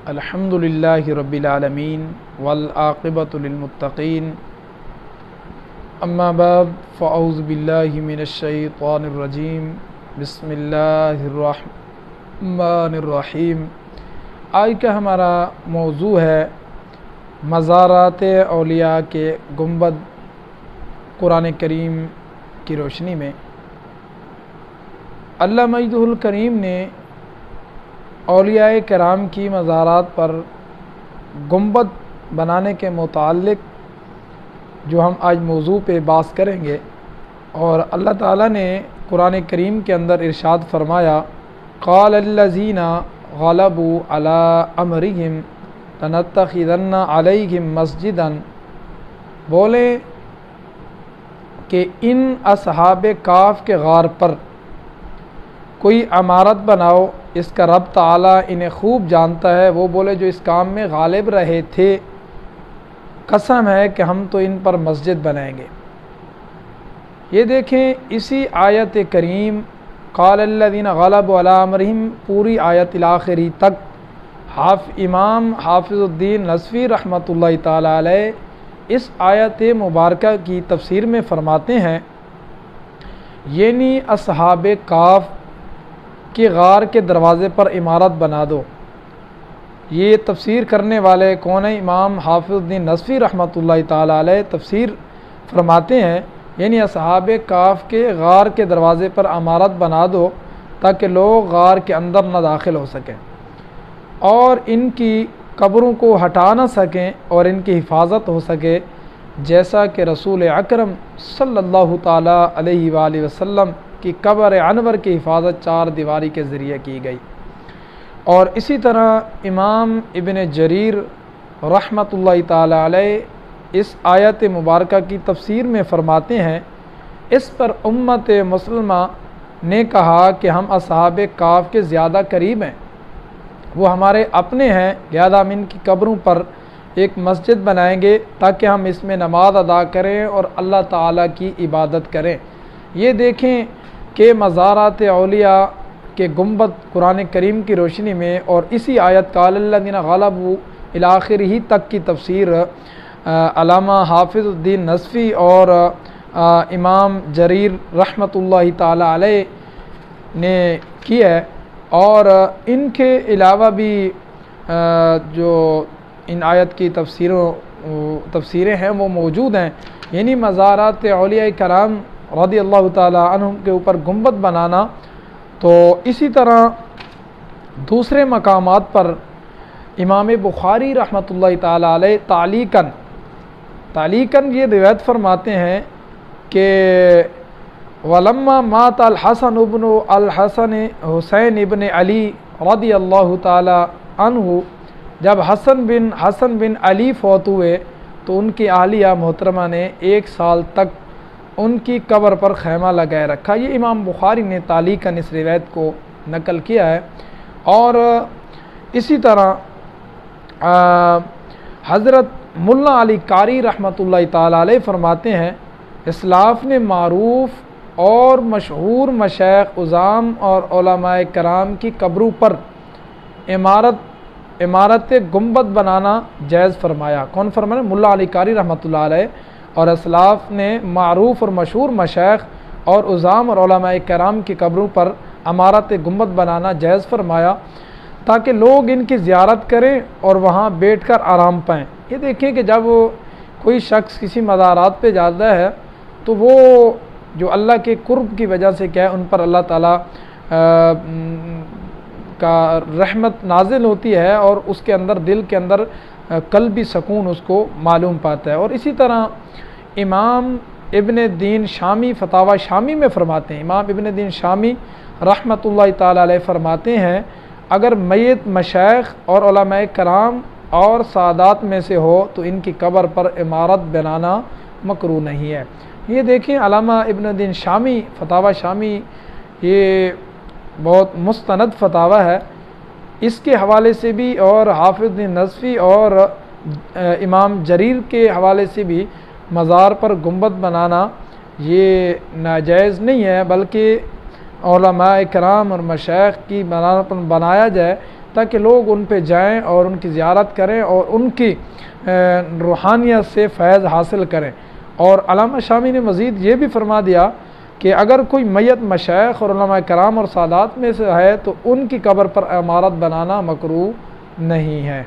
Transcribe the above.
الحمد للہ رب العالمین والعاقبۃ للمتقین اما بعد فاعوذ باللہ من الشیطان الرجیم بسم اللہ الرحمن الرحیم۔ آج کا ہمارا موضوع ہے مزارات اولیاء کے گنبد قرآن کریم کی روشنی میں۔ علامہ مجدہ الکریم نے اولیاء کرام کی مزارات پر گنبد بنانے کے متعلق جو ہم آج موضوع پہ بحث کریں گے، اور اللہ تعالیٰ نے قرآن کریم کے اندر ارشاد فرمایا، قال الذین غلبوا علی امرہم لنتخذن علیہم مسجدا، بولے کہ ان اصحاب کہف کے غار پر کوئی عمارت بناؤ، اس کا رب تعالیٰ انہیں خوب جانتا ہے۔ وہ بولے جو اس کام میں غالب رہے تھے، قسم ہے کہ ہم تو ان پر مسجد بنائیں گے۔ یہ دیکھیں اسی آیت کریم قال الذین غلبوا علی امرہم پوری آیت الاخری تک امام حافظ الدین نصفی رحمۃ اللہ تعالی علیہ اس آیت مبارکہ کی تفسیر میں فرماتے ہیں، یعنی اصحاب کہف کہ غار کے دروازے پر عمارت بنا دو۔ یہ تفسیر کرنے والے کون ہیں؟ امام حافظ الدین نصفی رحمۃ اللہ تعالی علیہ تفسیر فرماتے ہیں، یعنی اصحاب کہف کے غار کے دروازے پر عمارت بنا دو تاکہ لوگ غار کے اندر نہ داخل ہو سکیں اور ان کی قبروں کو ہٹا نہ سکیں اور ان کی حفاظت ہو سکے، جیسا کہ رسول اکرم صلی اللہ تعالی علیہ وآلہ وسلم کی قبر انور کی حفاظت چار دیواری کے ذریعے کی گئی۔ اور اسی طرح امام ابن جریر رحمۃ اللہ تعالی علیہ اس آیت مبارکہ کی تفسیر میں فرماتے ہیں، اس پر امت مسلمہ نے کہا کہ ہم اصحاب کہف کے زیادہ قریب ہیں، وہ ہمارے اپنے ہیں، لہذا ہم ان کی قبروں پر ایک مسجد بنائیں گے تاکہ ہم اس میں نماز ادا کریں اور اللہ تعالیٰ کی عبادت کریں۔ یہ دیکھیں کہ مزارات اولیاء کے گنبد قرآن کریم کی روشنی میں اور اسی آیت قال الذین غلبوا الی آخر ہی تک کی تفسیر علامہ حافظ الدین نصفی اور امام جریر رحمۃ اللہ تعالی علیہ نے کی ہے، اور ان کے علاوہ بھی جو ان آیت کی تفسیریں ہیں وہ موجود ہیں، یعنی مزارات اولیاء کرام رضی اللہ تعالیٰ عنہم کے اوپر گنبد بنانا۔ تو اسی طرح دوسرے مقامات پر امام بخاری رحمۃ اللہ تعالیٰ علیہ تعلیقاً یہ روایت فرماتے ہیں کہ ولما مات الحسن ابن الحسن حسین ابن علی رضی اللہ تعالیٰ عنہ، جب حسن بن علی فوت ہوئے تو ان کی اہلیہ محترمہ نے 1 سال تک ان کی قبر پر خیمہ لگائے رکھا۔ یہ امام بخاری نے تعلیقاً اس روایت کو نقل کیا ہے۔ اور اسی طرح حضرت ملا علی قاری رحمۃ اللہ تعالی علیہ فرماتے ہیں، اسلاف نے معروف اور مشہور مشائخ عظام اور علماء کرام کی قبروں پر عمارت گنبد بنانا جائز فرمایا۔ کون فرمایا؟ ملا علی قاری رحمۃ اللہ علیہ۔ اور اسلاف نے معروف اور مشہور مشائخ اور عظام اور علماء کرام کی قبروں پر عمارت گنبد بنانا جائز فرمایا تاکہ لوگ ان کی زیارت کریں اور وہاں بیٹھ کر آرام پائیں۔ یہ دیکھیں کہ جب کوئی شخص کسی مزارات پہ جاتا ہے تو وہ جو اللہ کے قرب کی وجہ سے کیا ہے، ان پر اللہ تعالیٰ کا رحمت نازل ہوتی ہے اور اس کے اندر دل کے اندر قلبی سکون اس کو معلوم پاتا ہے۔ اور اسی طرح امام ابن دین شامی فتاوی شامی میں فرماتے ہیں، امام ابن دین شامی رحمۃ اللہ تعالی علیہ فرماتے ہیں، اگر میت مشائخ اور علماء کرام اور سادات میں سے ہو تو ان کی قبر پر عمارت بنانا مکروہ نہیں ہے۔ یہ دیکھیں علامہ ابن دین شامی فتاوی شامی، یہ بہت مستند فتاوی ہے، اس کے حوالے سے بھی اور حافظ الدین نصفی اور امام جریر کے حوالے سے بھی مزار پر گنبد بنانا یہ ناجائز نہیں ہے، بلکہ علماء کرام اور مشائخ کی بنایا جائے تاکہ لوگ ان پہ جائیں اور ان کی زیارت کریں اور ان کی روحانیت سے فیض حاصل کریں۔ اور علامہ شامی نے مزید یہ بھی فرما دیا کہ اگر کوئی میت مشائخ اور علماء کرام اور سادات میں سے ہے تو ان کی قبر پر عمارت بنانا مکروہ نہیں ہے۔